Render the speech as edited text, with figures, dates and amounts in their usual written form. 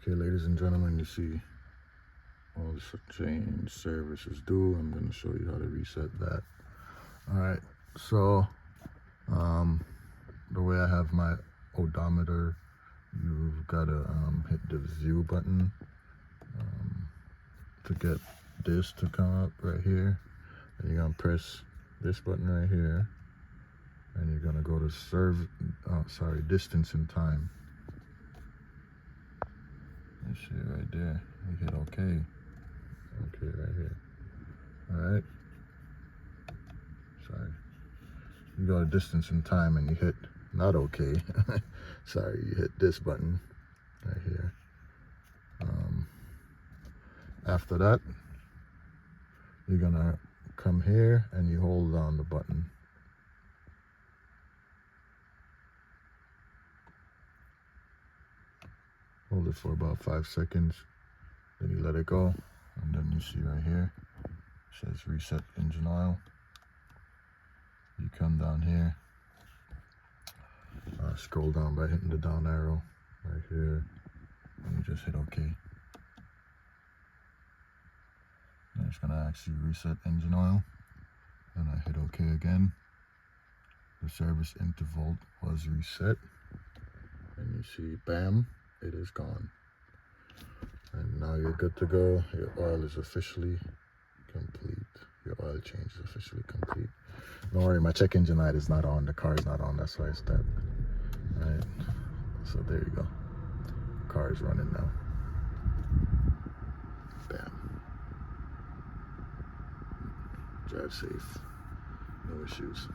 Okay, ladies and gentlemen, you see all the change service is due. I'm going to show you how to reset that. Alright, so the way I have my odometer, you've got to hit the view button to get this to come up right here, and you're going to press this button right here, and you're going to go to distance and time. You see it right there. You hit OK right here. Alright, sorry, you go to distance and time and you hit not OK. Sorry, you hit this button right here. After that, you're gonna come here and you hold down the button. Hold it for about 5 seconds, then you let it go, and then you see right here it says reset engine oil. You come down here, scroll down by hitting the down arrow right here, and you just hit OK. And it's gonna ask you reset engine oil, and I hit OK again. The service interval was reset, and you see, bam, it is gone. And now you're good to go. Your oil is officially complete. Your oil change is officially complete. Don't worry, my check engine light is not on. The car is not on. That's why it's that. Alright, so there you go. Car is running now. Bam. Drive safe. No issues.